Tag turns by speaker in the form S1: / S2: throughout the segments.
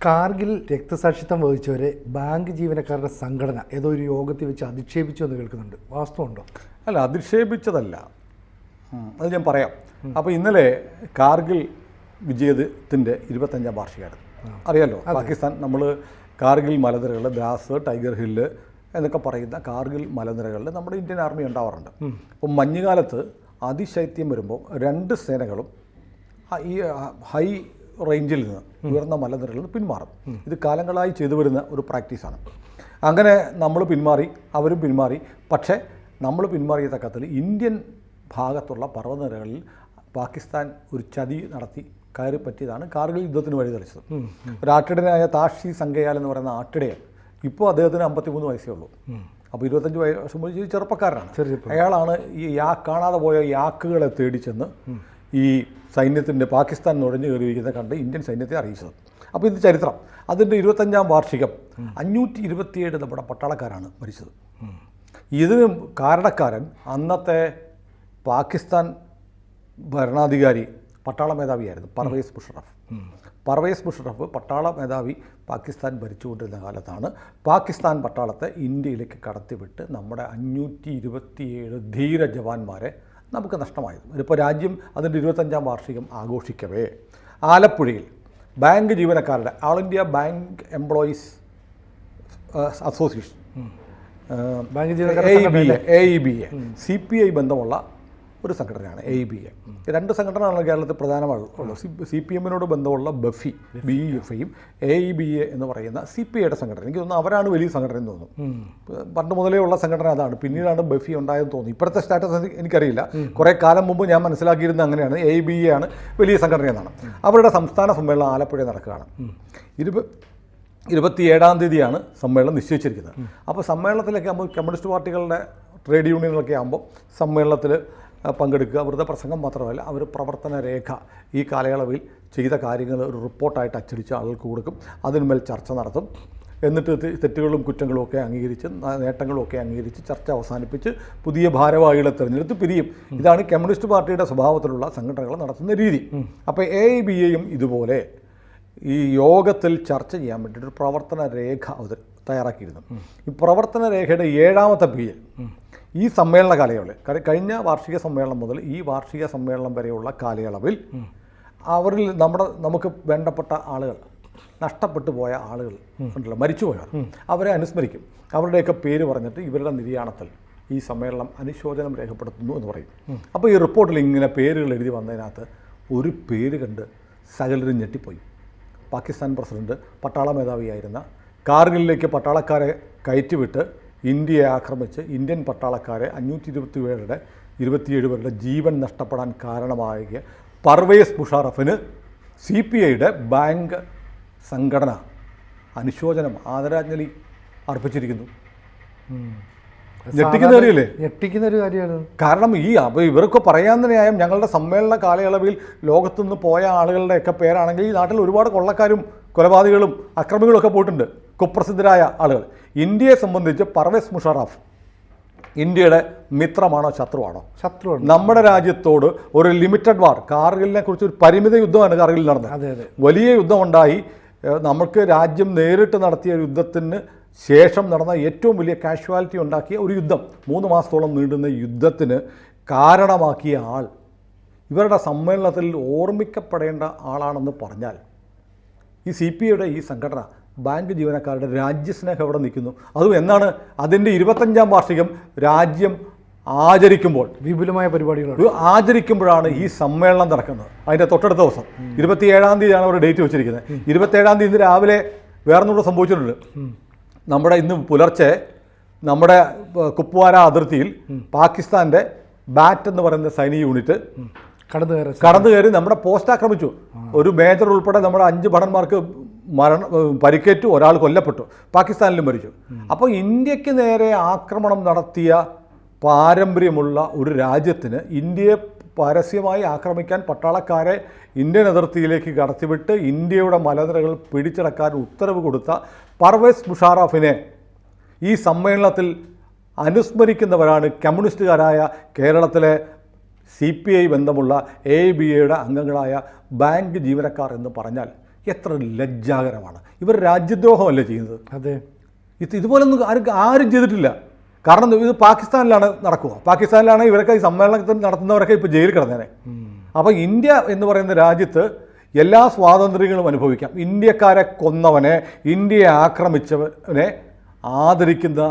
S1: കാർഗിൽ രക്തസാക്ഷിത്വം വഹിച്ചവരെ ബാങ്ക് ജീവനക്കാരുടെ സംഘടന ഏതോ ഒരു യോഗത്തിൽ വെച്ച് അധിക്ഷേപിച്ചു എന്ന് കേൾക്കുന്നുണ്ട്. വാസ്തവമുണ്ടോ?
S2: അല്ല, അധിക്ഷേപിച്ചതല്ല, അത് ഞാൻ പറയാം. അപ്പോൾ ഇന്നലെ കാർഗിൽ വിജയത്തിൻ്റെ 25ാം വാർഷികമാണ്. അറിയാലോ, പാകിസ്ഥാൻ നമ്മൾ കാർഗിൽ മലനിരകളിൽ ദ്രാസ്, ടൈഗർ ഹില്ല് എന്നൊക്കെ പറയുന്ന കാർഗിൽ മലനിരകളിൽ നമ്മുടെ ഇന്ത്യൻ ആർമി ഉണ്ടാവാറുണ്ട്. അപ്പം മഞ്ഞുകാലത്ത് അതിശൈത്യം വരുമ്പോൾ രണ്ട് സേനകളും ഈ ഹൈ റേഞ്ചിൽ നിന്ന് ഉയർന്ന മലനിരകളിൽ നിന്ന് പിന്മാറും. ഇത് കാലങ്ങളായി ചെയ്തു വരുന്ന ഒരു പ്രാക്ടീസാണ്. അങ്ങനെ നമ്മൾ പിന്മാറി, അവരും പിന്മാറി. പക്ഷേ നമ്മൾ പിന്മാറിയ തക്കത്തിൽ ഇന്ത്യൻ ഭാഗത്തുള്ള പർവ്വതനിരകളിൽ പാകിസ്ഥാൻ ഒരു ചതി നടത്തി കയറി പറ്റിയതാണ് കാർഗിൽ യുദ്ധത്തിന് വഴി തെളിച്ചത്. ഒരു ആട്ടിടനായ താഷി സംഗയാൽ എന്ന് പറയുന്ന ആട്ടിടയൻ, ഇപ്പോൾ അദ്ദേഹത്തിന് 53 വയസ്സേ ഉള്ളൂ. അപ്പോൾ 25 വയസ്സ് മുതൽ ചെറുപ്പക്കാരനാണ്. അയാളാണ് ഈ കാണാതെ പോയ യാക്കുകളെ തേടി ചെന്ന് ഈ സൈന്യത്തിൻ്റെ പാകിസ്ഥാൻ നുഴഞ്ഞു കയറിയിരിക്കുന്നത് കണ്ട് ഇന്ത്യൻ സൈന്യത്തെ അറിയിച്ചത്. അപ്പോൾ ഇത് ചരിത്രം. അതിൻ്റെ 25ാം വാർഷികം 527 നമ്മുടെ പട്ടാളക്കാരാണ് മരിച്ചത്. ഇതിന് കാരണക്കാരൻ അന്നത്തെ പാകിസ്ഥാൻ ഭരണാധികാരി പട്ടാള മേധാവിയായിരുന്നു പർവേസ് മുഷറഫ്. പർവേസ് മുഷറഫ് പട്ടാള മേധാവി പാകിസ്ഥാൻ ഭരിച്ചുകൊണ്ടിരുന്ന കാലത്താണ് പാകിസ്ഥാൻ പട്ടാളത്തെ ഇന്ത്യയിലേക്ക് കടത്തിവിട്ട് നമ്മുടെ 527 ധീര ജവാന്മാരെ നമുക്ക് നഷ്ടമായത്. ഇപ്പോൾ രാജ്യം അതിൻ്റെ 25ാം വാർഷികം ആഘോഷിക്കവേ ആലപ്പുഴയിൽ ബാങ്ക് ജീവനക്കാരുടെ all India bank employees association AEBA CPI ബന്ധമുള്ള ഒരു സംഘടനയാണ്. AEBA രണ്ട് സംഘടനകളാണ് കേരളത്തിൽ പ്രധാനമായുള്ളത്. CPM-നോട് ബന്ധമുള്ള BEFയും AEBA എന്ന് പറയുന്ന CPIയുടെ സംഘടന. എനിക്ക് തോന്നുന്നു അവരാണ് വലിയ സംഘടന എന്ന് തോന്നുന്നു. പണ്ട് മുതലേ ഉള്ള സംഘടന അതാണ്. പിന്നീടാണ് ബഫി ഉണ്ടായെന്ന് തോന്നുന്നു. ഇപ്പോഴത്തെ സ്റ്റാറ്റസ് എനിക്കറിയില്ല. കുറേ കാലം മുമ്പ് ഞാൻ മനസ്സിലാക്കിയിരുന്നത് അങ്ങനെയാണ്. AEBA ആണ് വലിയ സംഘടന എന്നാണ്. അവരുടെ സംസ്ഥാന സമ്മേളനം ആലപ്പുഴ നടക്കുകയാണ്. 27ാം തീയതിയാണ് സമ്മേളനം നിശ്ചയിച്ചിരിക്കുന്നത്. അപ്പോൾ സമ്മേളനത്തിലൊക്കെ ആകുമ്പോൾ കമ്മ്യൂണിസ്റ്റ് പാർട്ടികളുടെ ട്രേഡ് യൂണിയനുകളൊക്കെ ആകുമ്പോൾ സമ്മേളനത്തിൽ പങ്കെടുക്കുക. വെറുതെ പ്രസംഗം മാത്രമല്ല, അവർ പ്രവർത്തന രേഖ ഈ കാലയളവിൽ ചെയ്ത കാര്യങ്ങൾ ഒരു റിപ്പോർട്ടായിട്ട് അച്ചടിച്ച് ആളുകൾക്ക് കൊടുക്കും. അതിന്മേൽ ചർച്ച നടത്തും. എന്നിട്ട് തെറ്റുകളും കുറ്റങ്ങളും ഒക്കെ അംഗീകരിച്ച് നേട്ടങ്ങളും ഒക്കെ അംഗീകരിച്ച് ചർച്ച അവസാനിപ്പിച്ച് പുതിയ ഭാരവാഹികളെ തിരഞ്ഞെടുത്ത് പിരിയും. ഇതാണ് കമ്മ്യൂണിസ്റ്റ് പാർട്ടിയുടെ സ്വഭാവത്തിലുള്ള സംഘടനകൾ നടത്തുന്ന രീതി. അപ്പോൾ AEBAയും ഇതുപോലെ ഈ യോഗത്തിൽ ചർച്ച ചെയ്യാൻ വേണ്ടിയിട്ട് ഒരു പ്രവർത്തന രേഖ തയ്യാറാക്കിയിരുന്നു. ഈ പ്രവർത്തന രേഖയുടെ 7ാമത്തെ പേജിൽ ഈ സമ്മേളന കാലയളവിൽ, കഴിഞ്ഞ വാർഷിക സമ്മേളനം മുതൽ ഈ വാർഷിക സമ്മേളനം വരെയുള്ള കാലയളവിൽ അവരിൽ നമുക്ക് വേണ്ടപ്പെട്ട ആളുകൾ, നഷ്ടപ്പെട്ടു പോയ ആളുകൾ ഉണ്ടല്ലോ, മരിച്ചുപോയവർ, അവരെ അനുസ്മരിക്കും. അവരുടെയൊക്കെ പേര് പറഞ്ഞിട്ട് ഇവരുടെ നിര്യാണത്തിൽ ഈ സമ്മേളനം അനുശോചനം രേഖപ്പെടുത്തുന്നു എന്ന് പറയും. അപ്പോൾ ഈ റിപ്പോർട്ടിൽ ഇങ്ങനെ പേരുകൾ എഴുതി വന്നതിനകത്ത് ഒരു പേര് കണ്ട് സകലരും ഞെട്ടിപ്പോയി. പാകിസ്ഥാൻ പ്രസിഡന്റ് പട്ടാള മേധാവിയായിരുന്ന, കാർഗിലിലേക്ക് പട്ടാളക്കാരെ കയറ്റിവിട്ട് ഇന്ത്യയെ ആക്രമിച്ച് ഇന്ത്യൻ പട്ടാളക്കാരെ 527 പേരുടെ ജീവൻ നഷ്ടപ്പെടാൻ കാരണമായ പർവേസ് മുഷറഫിന് CPIയുടെ ബാങ്ക് സംഘടന അനുശോചനം, ആദരാഞ്ജലി അർപ്പിച്ചിരിക്കുന്നു. ഞെട്ടിക്കുന്ന ഒരു കാര്യമാണ്. കാരണം ഇവർക്ക് പറയാവുന്ന ന്യായം, ഞങ്ങളുടെ സമ്മേളന കാലയളവിൽ ലോകത്തുനിന്ന് പോയ ആളുകളുടെയൊക്കെ പേരാണെങ്കിൽ ഈ നാട്ടിൽ ഒരുപാട് കൊള്ളക്കാരും കൊലപാതകളും അക്രമികളൊക്കെ പോയിട്ടുണ്ട്, കുപ്രസിദ്ധരായ ആളുകൾ. ഇന്ത്യയെ സംബന്ധിച്ച് പർവേസ് മുഷറഫ് ഇന്ത്യയുടെ മിത്രമാണോ ശത്രുവാണോ? ശത്രുവാണ്. നമ്മുടെ രാജ്യത്തോട് ഒരു ലിമിറ്റഡ് വാർ, കാർഗിലിനെ കുറിച്ച് ഒരു പരിമിത യുദ്ധമാണ് കാർഗിലിൽ നടന്നത്. വലിയ യുദ്ധമുണ്ടായി. നമുക്ക് രാജ്യം നേരിട്ട് നടത്തിയ യുദ്ധത്തിന് ശേഷം നടന്ന ഏറ്റവും വലിയ കാഷ്വാലിറ്റി ഉണ്ടാക്കിയ ഒരു യുദ്ധം, 3 മാസത്തോളം നീണ്ടുന്ന യുദ്ധത്തിന് കാരണമാക്കിയ ആൾ ഇവരുടെ സമ്മേളനത്തിൽ ഓർമ്മിക്കപ്പെടേണ്ട ആളാണെന്ന് പറഞ്ഞാൽ ഈ CPIയുടെ ഈ സംഘടന ബാങ്ക് ജീവനക്കാരുടെ രാജ്യസ്നേഹം എവിടെ നിൽക്കുന്നു? അതും എന്നാണ് അതിൻ്റെ 25ാം വാർഷികം രാജ്യം ആചരിക്കുമ്പോൾ, വിപുലമായ പരിപാടികൾ ആചരിക്കുമ്പോഴാണ് ഈ സമ്മേളനം നടക്കുന്നത്. അതിൻ്റെ തൊട്ടടുത്ത ദിവസം 27ാം തീയതിയാണ് അവർ ഡേറ്റ് വെച്ചിരിക്കുന്നത്. 27ാം തീയതി രാവിലെ വേറൊന്നുകൂടെ സംഭവിച്ചിട്ടുണ്ട്. നമ്മുടെ ഇന്ന് പുലർച്ചെ നമ്മുടെ കുപ്വാര അതിർത്തിയിൽ പാകിസ്ഥാൻ്റെ ബാറ്റ് എന്ന് പറയുന്ന സൈനിക യൂണിറ്റ് കടന്നു കയറി നമ്മുടെ പോസ്റ്റ് ആക്രമിച്ചു. ഒരു മേജർ ഉൾപ്പെടെ നമ്മുടെ 5 ഭടന്മാർക്ക് പരിക്കേറ്റു, ഒരാൾ കൊല്ലപ്പെട്ടു, പാകിസ്ഥാനിലും മരിച്ചു. അപ്പോൾ ഇന്ത്യക്ക് നേരെ ആക്രമണം നടത്തിയ പാരമ്പര്യമുള്ള ഒരു രാജ്യത്തിന് ഇന്ത്യയെ പരസ്യമായി ആക്രമിക്കാൻ പട്ടാളക്കാരെ ഇന്ത്യൻ അതിർത്തിയിലേക്ക് കടത്തിവിട്ട് ഇന്ത്യയുടെ മലനിരകൾ പിടിച്ചടക്കാൻ ഉത്തരവ് കൊടുത്ത പർവേസ് മുഷറഫിനെ ഈ സമ്മേളനത്തിൽ അനുസ്മരിക്കുന്നവരാണ് കമ്മ്യൂണിസ്റ്റുകാരായ കേരളത്തിലെ CPI ബന്ധമുള്ള AEBAയുടെ അംഗങ്ങളായ ബാങ്ക് ജീവനക്കാർ എന്ന് പറഞ്ഞാൽ എത്ര ലജ്ജാകരമാണ്. ഇവർ രാജ്യദ്രോഹമല്ലേ ചെയ്യുന്നത്?
S1: അതെ,
S2: ഇതുപോലൊന്നും ആരും ചെയ്തിട്ടില്ല. കാരണം ഇത് പാകിസ്ഥാനിലാണ് നടക്കുക. പാകിസ്ഥാനിലാണ് ഇവരൊക്കെ ഈ സമ്മേളനത്തിൽ നടത്തുന്നവരൊക്കെ ഇപ്പോൾ ജയിലിൽ കിടന്നേനെ. അപ്പോൾ ഇന്ത്യ എന്ന് പറയുന്ന രാജ്യത്ത് എല്ലാ സ്വാതന്ത്ര്യങ്ങളും അനുഭവിക്കാം. ഇന്ത്യക്കാരെ കൊന്നവനെ, ഇന്ത്യയെ ആക്രമിച്ചവനെ ആദരിക്കുന്ന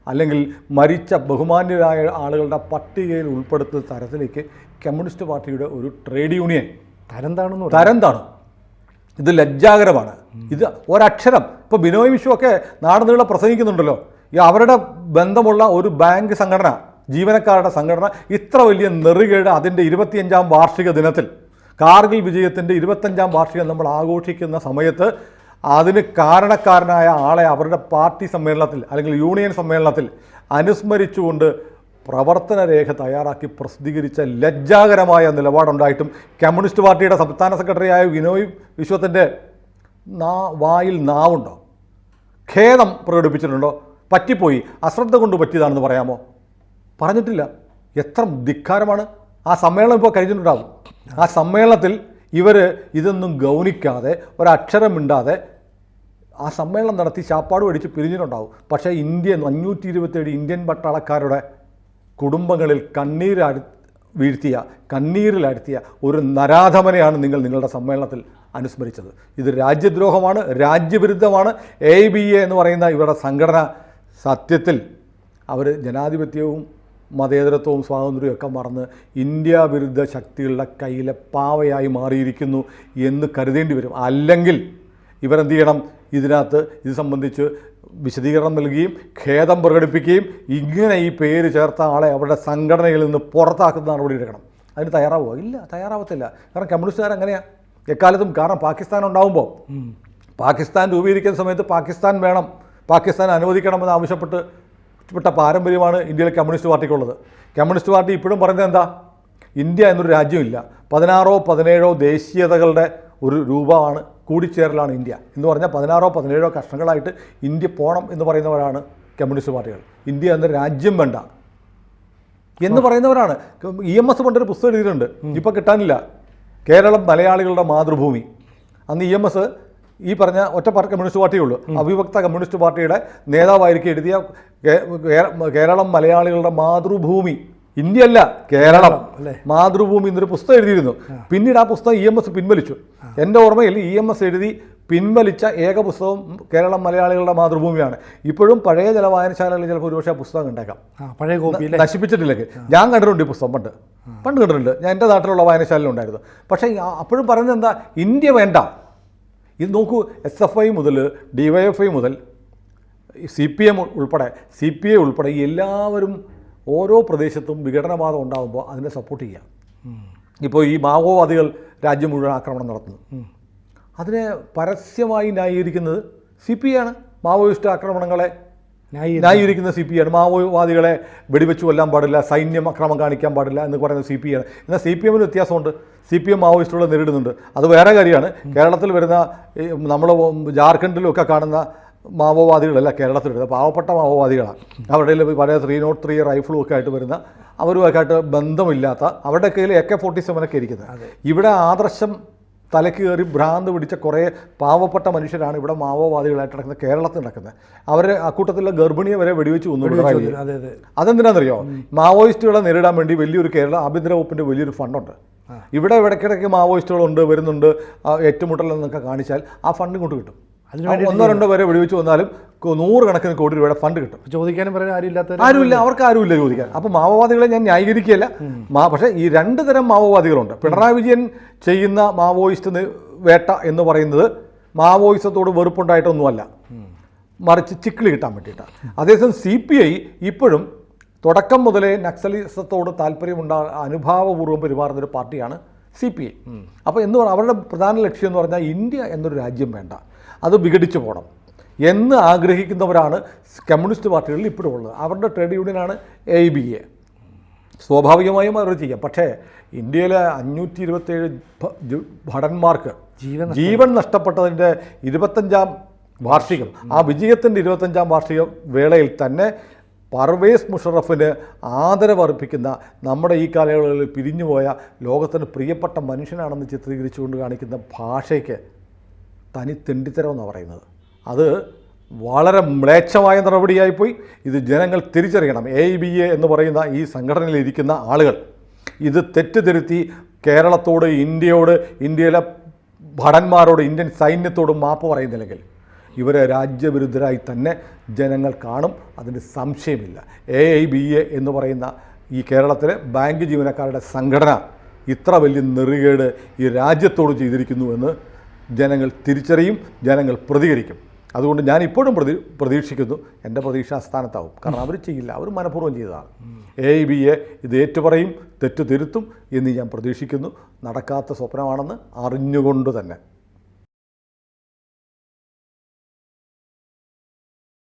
S2: അല്ലെങ്കിൽ മരിച്ച ബഹുമാന്യരായ ആളുകളുടെ പട്ടികയിൽ ഉൾപ്പെടുത്തുന്ന തരത്തിലേക്ക് കമ്മ്യൂണിസ്റ്റ് പാർട്ടിയുടെ ഒരു ട്രേഡ് യൂണിയൻ തരം താണു. ഇത് ലജ്ജാകരമാണ്. ഇത് ഒരക്ഷരം ഇപ്പോൾ ബിനോയ് വിശ്വമൊക്കെ നാടുനീളെ പ്രസംഗിക്കുന്നുണ്ടല്ലോ. ഈ അവരുടെ ബന്ധമുള്ള ഒരു ബാങ്ക് സംഘടന, ജീവനക്കാരുടെ സംഘടന ഇത്ര വലിയ നെറുകേട് അതിൻ്റെ 25ാം വാർഷിക ദിനത്തിൽ, കാർഗിൽ വിജയത്തിൻ്റെ 25ാം വാർഷികം നമ്മൾ ആഘോഷിക്കുന്ന സമയത്ത് അതിന് കാരണക്കാരനായ ആളെ അവരുടെ പാർട്ടി സമ്മേളനത്തിൽ അല്ലെങ്കിൽ യൂണിയൻ സമ്മേളനത്തിൽ അനുസ്മരിച്ചുകൊണ്ട് പ്രവർത്തന രേഖ തയ്യാറാക്കി പ്രസിദ്ധീകരിച്ച ലജ്ജാകരമായ നിലപാടുണ്ടായിട്ടും കമ്മ്യൂണിസ്റ്റ് പാർട്ടിയുടെ സംസ്ഥാന സെക്രട്ടറിയായ ബിനോയ് വിശ്വത്തിൻ്റെ വായിൽ നാവുണ്ടോ? ഖേദം പ്രകടിപ്പിച്ചിട്ടുണ്ടോ? പറ്റിപ്പോയി, അശ്രദ്ധ കൊണ്ട് പറ്റിയതാണെന്ന് പറയാമോ? പറഞ്ഞിട്ടില്ല. എത്ര ധിക്കാരമാണ്. ആ സമ്മേളനം ഇപ്പോൾ കഴിഞ്ഞിട്ടുണ്ടാകും. ആ സമ്മേളനത്തിൽ ഇവർ ഇതൊന്നും ഗൗനിക്കാതെ ഒരക്ഷരം മിണ്ടാതെ ആ സമ്മേളനം നടത്തി ശാപ്പാട് മേടിച്ച് പിരിഞ്ഞിട്ടുണ്ടാവും. പക്ഷേ 527 ഇന്ത്യൻ പട്ടാളക്കാരുടെ കുടുംബങ്ങളിൽ കണ്ണീരിലടുത്തിയ ഒരു നരാധമനെയാണ് നിങ്ങൾ നിങ്ങളുടെ സമ്മേളനത്തിൽ അനുസ്മരിച്ചത്. ഇത് രാജ്യദ്രോഹമാണ്, രാജ്യവിരുദ്ധമാണ്. AIBA എന്ന് പറയുന്ന ഇവരുടെ സംഘടന സത്യത്തിൽ അവർ ജനാധിപത്യവും മതേതരത്വവും സ്വാതന്ത്ര്യവും ഒക്കെ മറന്ന് ഇന്ത്യ വിരുദ്ധ ശക്തികളുടെ കയ്യിലെ പാവയായി മാറിയിരിക്കുന്നു എന്ന് കരുതേണ്ടി വരും. അല്ലെങ്കിൽ ഇവരെന്ത് ചെയ്യണം? ഇതിനകത്ത് ഇത് സംബന്ധിച്ച് വിശദീകരണം നൽകുകയും ഖേദം പ്രകടിപ്പിക്കുകയും ഇങ്ങനെ ഈ പേര് ചേർത്ത ആളെ അവരുടെ സംഘടനയിൽ നിന്ന് പുറത്താക്കുന്ന നടപടി എടുക്കണം. അതിന് തയ്യാറാവുമോ? ഇല്ല, തയ്യാറാവത്തില്ല. കാരണം കമ്മ്യൂണിസ്റ്റുകാർ അങ്ങനെയാണ് എക്കാലത്തും. കാരണം പാകിസ്ഥാൻ ഉണ്ടാകുമ്പോൾ, പാകിസ്ഥാൻ രൂപീകരിക്കുന്ന സമയത്ത് പാകിസ്ഥാൻ വേണം, പാകിസ്ഥാൻ അനുവദിക്കണമെന്ന് ആവശ്യപ്പെട്ട് വിട്ട പാരമ്പര്യമാണ് ഇന്ത്യയിലെ കമ്മ്യൂണിസ്റ്റ് പാർട്ടിക്കുള്ളത്. കമ്മ്യൂണിസ്റ്റ് പാർട്ടി ഇപ്പോഴും പറയുന്നത് എന്താ? ഇന്ത്യ എന്നൊരു രാജ്യമില്ല, 16ഓ 17ഓ ദേശീയതകളുടെ ഒരു രൂപമാണ്, കൂടിച്ചേരലാണ് ഇന്ത്യ എന്ന് പറഞ്ഞാൽ 16ഓ 17ഓ കഷ്ണങ്ങളായിട്ട് ഇന്ത്യ പോകണം എന്ന് പറയുന്നവരാണ് കമ്മ്യൂണിസ്റ്റ് പാർട്ടികൾ. ഇന്ത്യ എന്ന രാജ്യം വേണ്ട എന്ന് പറയുന്നവരാണ്. EMS പണ്ടൊരു പുസ്തകം എഴുതിയിട്ടുണ്ട്, ഇപ്പോൾ കിട്ടാനില്ല. കേരളം മലയാളികളുടെ മാതൃഭൂമി. അന്ന് EMS ഈ പറഞ്ഞ ഒറ്റ കമ്മ്യൂണിസ്റ്റ് പാർട്ടിയുള്ളൂ. അവിഭക്ത കമ്മ്യൂണിസ്റ്റ് പാർട്ടിയുടെ നേതാവായിരിക്കും എഴുതിയ കേരളം മലയാളികളുടെ മാതൃഭൂമി, ഇന്ത്യയല്ല കേരളം മാതൃഭൂമി എന്നൊരു പുസ്തകം എഴുതിയിരുന്നു. പിന്നീട് ആ പുസ്തകം EMS പിൻവലിച്ചു. എൻ്റെ ഓർമ്മയിൽ EMS എഴുതി പിൻവലിച്ച ഏക പുസ്തകം കേരളം മലയാളികളുടെ മാതൃഭൂമിയാണ്. ഇപ്പോഴും പഴയ ചില വായനശാലകളിൽ ചിലപ്പോൾ ഒരുപക്ഷെ ആ പുസ്തകം കണ്ടേക്കാം, പഴയ കോപ്പി നശിപ്പിച്ചിട്ടില്ലെങ്കിൽ. ഞാൻ കണ്ടിട്ടുണ്ട് ഈ പുസ്തകം, പണ്ട് കണ്ടിട്ടുണ്ട്. ഞാൻ എൻ്റെ നാട്ടിലുള്ള വായനശാലയിലുണ്ടായിരുന്നു. പക്ഷേ അപ്പോഴും പറയുന്നത് എന്താ? ഇന്ത്യ വേണ്ട. ഇത് നോക്കൂ, SFI മുതൽ DYFI മുതൽ CPM ഉൾപ്പെടെ CPI ഉൾപ്പെടെ എല്ലാവരും ഓരോ പ്രദേശത്തും വിഘടനവാദം ഉണ്ടാകുമ്പോൾ അതിനെ സപ്പോർട്ട് ചെയ്യുക. ഇപ്പോൾ ഈ മാവോവാദികൾ രാജ്യം മുഴുവൻ ആക്രമണം നടത്തുന്നു, അതിനെ പരസ്യമായി ന്യായീകരിക്കുന്നത് CPI ആണ്. മാവോയിസ്റ്റ് ആക്രമണങ്ങളെ ന്യായീകരിക്കുന്ന CPI ആണ്. മാവോവാദികളെ വെടിവെച്ച് കൊല്ലാൻ പാടില്ല, സൈന്യം അക്രമം കാണിക്കാൻ പാടില്ല എന്ന് പറയുന്നത് CPI ആണ്. എന്നാൽ CPM വ്യത്യാസമുണ്ട്. CPM മാവോയിസ്റ്റുകളെ നേരിടുന്നുണ്ട്, അത് വേറെ കാര്യമാണ്. കേരളത്തിൽ വരുന്ന നമ്മൾ ജാർഖണ്ഡിലൊക്കെ കാണുന്ന മാവോവാദികളല്ല കേരളത്തിൽ വരുന്നത്, പാവപ്പെട്ട മാവോവാദികളാണ്. അവരുടെ പഴയ 303 റൈഫിളും ഒക്കെ ആയിട്ട് വരുന്ന, അവരുമൊക്കെ ആയിട്ട് ബന്ധമില്ലാത്ത, അവരുടെ കയ്യിൽ AK-47 ഒക്കെ ഇരിക്കുന്നത്. ഇവിടെ ആദർശം തലയ്ക്ക് കയറി ഭ്രാന്ത് പിടിച്ച കുറേ പാവപ്പെട്ട മനുഷ്യരാണ് ഇവിടെ മാവോവാദികളായിട്ട് നടക്കുന്നത്, കേരളത്തിൽ നടക്കുന്നത്. അവരെ അക്കൂട്ടത്തിലുള്ള ഗർഭിണിയെ വരെ വെടിവെച്ച് കൊന്നു. അതെന്തിനാണെന്നറിയോ? മാവോയിസ്റ്റുകളെ നേരിടാൻ വേണ്ടി വലിയൊരു കേരള ആഭ്യന്തര വകുപ്പിൻ്റെ വലിയൊരു ഫണ്ടുണ്ട്. ഇവിടെ ഇടയ്ക്കിടയ്ക്ക് മാവോയിസ്റ്റുകളുണ്ട്, വരുന്നുണ്ട്, ഏറ്റുമുട്ടൽ എന്നൊക്കെ കാണിച്ചാൽ ആ ഫണ്ട് ഇങ്ങോട്ട് കിട്ടും. 1-2 പേരെ വെടിവെച്ച് വന്നാലും 100 കണക്കിന് കോടി രൂപയുടെ ഫണ്ട് കിട്ടും. ചോദിക്കാനും പറയാൻ ആരുമില്ല, അവർക്ക് ആരുമില്ല ചോദിക്കാൻ. അപ്പോൾ മാവോവാദികളെ ഞാൻ ന്യായീകരിക്കുകയല്ല. പക്ഷേ ഈ 2 തരം മാവോവാദികളുണ്ട്. പിണറായി വിജയൻ ചെയ്യുന്ന മാവോയിസ്റ്റ് വേട്ട എന്ന് പറയുന്നത് മാവോയിസത്തോട് വെറുപ്പുണ്ടായിട്ടൊന്നുമല്ല, മറിച്ച് ചിക്കിളി കിട്ടാൻ വേണ്ടിയിട്ടാണ്. അതേസമയം CPI ഇപ്പോഴും തുടക്കം മുതലേ നക്സലിസത്തോട് അനുഭാവപൂർവ്വം പെരുമാറുന്നൊരു പാർട്ടിയാണ് CPI. അപ്പോൾ അവരുടെ പ്രധാന ലക്ഷ്യം എന്ന് പറഞ്ഞാൽ ഇന്ത്യ എന്നൊരു രാജ്യം വേണ്ട, അത് വിഘടിച്ചു പോകണം എന്ന് ആഗ്രഹിക്കുന്നവരാണ് കമ്മ്യൂണിസ്റ്റ് പാർട്ടികളിൽ ഇപ്പോഴും ഉള്ളത്. അവരുടെ ട്രേഡ് യൂണിയനാണ് AIBA. സ്വാഭാവികമായും അവർ ചെയ്യാം. പക്ഷേ ഇന്ത്യയിലെ 527 ഭടന്മാർക്ക് ജീവൻ നഷ്ടപ്പെട്ടതിൻ്റെ 25ാം വാർഷികം, ആ വിജയത്തിൻ്റെ 25ാം വാർഷിക വേളയിൽ തന്നെ പർവേസ് മുഷറഫിന് ആദരവർപ്പിക്കുന്ന, നമ്മുടെ ഈ കാലയളവിൽ പിരിഞ്ഞുപോയ ലോകത്തിന് പ്രിയപ്പെട്ട മനുഷ്യനാണെന്ന് ചിത്രീകരിച്ചുകൊണ്ട് കാണിക്കുന്ന ഭാഷയ്ക്ക് തനി തെണ്ടിത്തരമെന്നാണ് പറയുന്നത്. അത് വളരെ മ്ലേച്ഛമായ നടപടിയായിപ്പോയി. ഇത് ജനങ്ങൾ തിരിച്ചറിയണം. AIBA എന്ന് പറയുന്ന ഈ സംഘടനയിലിരിക്കുന്ന ആളുകൾ ഇത് തെറ്റിദ്ധരുത്തി കേരളത്തോട്, ഇന്ത്യയോട്, ഇന്ത്യയിലെ ഭടന്മാരോട്, ഇന്ത്യൻ സൈന്യത്തോട് മാപ്പ് പറയുന്നില്ലെങ്കിൽ ഇവരെ രാജ്യവിരുദ്ധരായി തന്നെ ജനങ്ങൾ കാണും. അതിന് സംശയമില്ല. AIBA എന്ന് പറയുന്ന ഈ കേരളത്തിലെ ബാങ്ക് ജീവനക്കാരുടെ സംഘടന ഇത്ര വലിയ നെറികേട് ഈ രാജ്യത്തോട് ചെയ്തിരിക്കുന്നുവെന്ന് ജനങ്ങൾ തിരിച്ചറിയും, ജനങ്ങൾ പ്രതികരിക്കും. അതുകൊണ്ട് ഞാൻ ഇപ്പോഴും പ്രതീക്ഷിക്കുന്നു, എൻ്റെ പ്രതീക്ഷ അസ്ഥാനത്താവും. കാരണം അവർ ചെയ്യില്ല, അവർ മനഃപൂർവ്വം ചെയ്തതാണ്. AIBA ഇത് ഏറ്റുപറയും, തെറ്റു തിരുത്തും എന്ന് ഞാൻ പ്രതീക്ഷിക്കുന്നു. നടക്കാത്ത സ്വപ്നമാണെന്ന് അറിഞ്ഞുകൊണ്ട് തന്നെ.